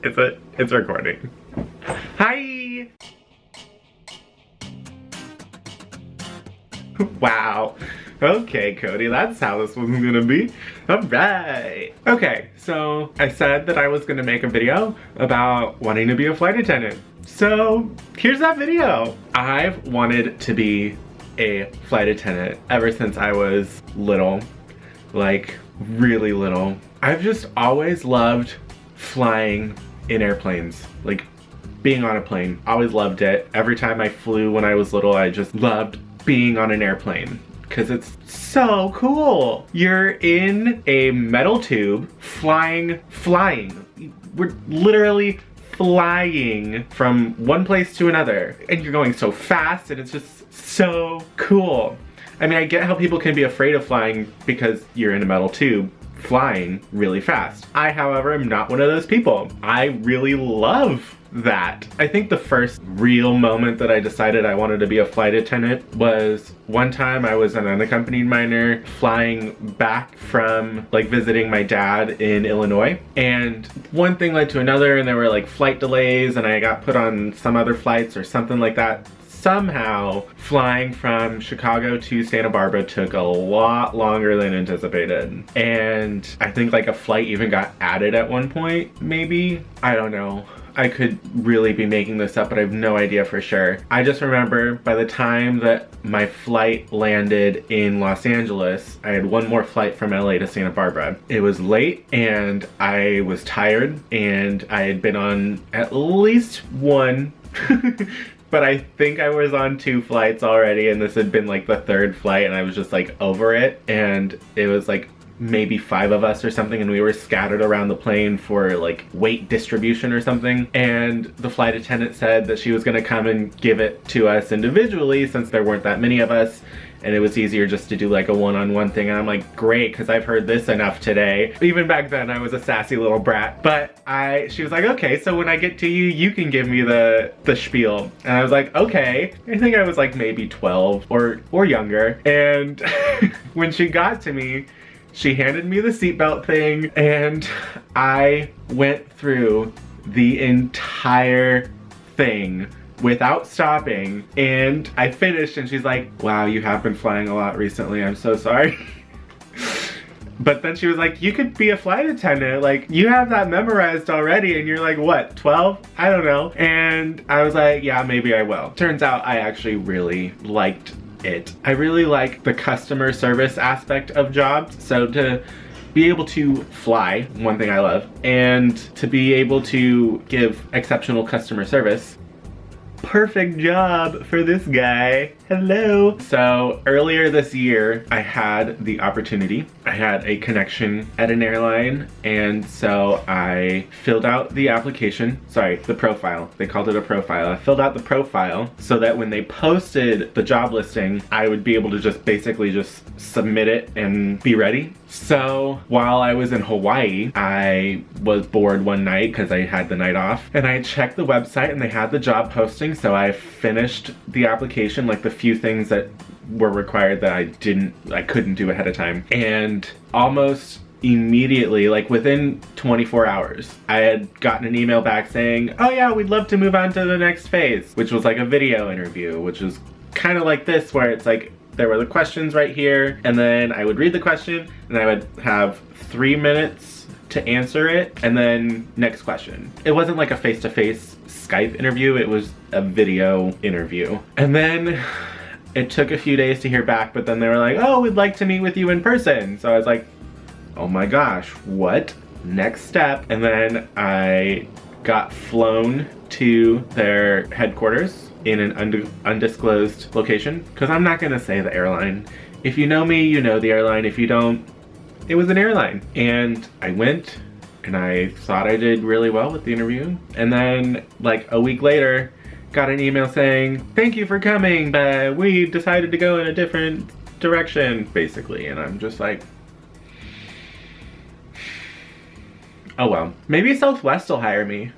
It's recording. Hi! Wow. Okay, Cody, that's how this one's gonna be. Alright. Okay, so I said that I was gonna make a video about wanting to be a flight attendant. So here's that video. I've wanted to be a flight attendant ever since I was little. Like, really little. I've just always loved flying in airplanes. Like, being on a plane. Always loved it. Every time I flew when I was little, I just loved being on an airplane because it's so cool. You're in a metal tube flying. We're literally flying from one place to another, and you're going so fast, and it's just so cool. I mean, I get how people can be afraid of flying because you're in a metal tube flying really fast. I, however, am not one of those people. I really love that. I think the first real moment that I decided I wanted to be a flight attendant was one time I was an unaccompanied minor flying back from like visiting my dad in Illinois, and one thing led to another, and there were like flight delays, and I got put on some other flights or something like that. Somehow, flying from Chicago to Santa Barbara took a lot longer than anticipated. And I think like a flight even got added at one point, maybe? I don't know. I could really be making this up, but I have no idea for sure. I just remember by the time that my flight landed in Los Angeles, I had one more flight from LA to Santa Barbara. It was late and I was tired, and I had been on at least one but I think I was on 2 flights already, and this had been like the 3rd flight, and I was just like over it. And it was like maybe 5 of us or something, and we were scattered around the plane for like weight distribution or something. And the flight attendant said that she was gonna come and give it to us individually since there weren't that many of us, and it was easier just to do like a one-on-one thing. And I'm like, great, because I've heard this enough today. Even back then I was a sassy little brat. But she was like, okay, so when I get to you, you can give me the spiel. And I was like, okay. I think I was like maybe 12 or younger. And when she got to me, she handed me the seatbelt thing, and I went through the entire thing without stopping, and I finished, and she's like, wow, you have been flying a lot recently, I'm so sorry. But then she was like, you could be a flight attendant, like you have that memorized already, and you're like, what, 12? I don't know. And I was like, yeah, maybe I will. Turns out I actually really liked it. I really like the customer service aspect of jobs. So to be able to fly, one thing I love, and to be able to give exceptional customer service, perfect job for this guy. Hello. So earlier this year, I had the opportunity. I had a connection at an airline, and so I filled out the application. Sorry, the profile. They called it a profile. I filled out the profile so that when they posted the job listing, I would be able to just basically just submit it and be ready. So while I was in Hawaii, I was bored one night because I had the night off, and I checked the website and they had the job posting. So I finished the application, like the few things that were required that I couldn't do ahead of time. And almost immediately, like within 24 hours, I had gotten an email back saying, oh yeah, we'd love to move on to the next phase, which was like a video interview, which was kind of like this, where it's like, there were the questions right here, and then I would read the question, and I would have 3 minutes to answer it, and then next question. It wasn't like a face-to-face Skype interview, it was a video interview. And then it took a few days to hear back, but then they were like, oh, we'd like to meet with you in person. So I was like, oh my gosh, what? Next step. And then I got flown to their headquarters in an undisclosed location, because I'm not gonna say the airline. If you know me, you know the airline. If you don't, it was an airline. And I went, and I thought I did really well with the interview. And then like a week later, got an email saying, thank you for coming, but we decided to go in a different direction, basically. And I'm just like, oh well. Maybe Southwest will hire me.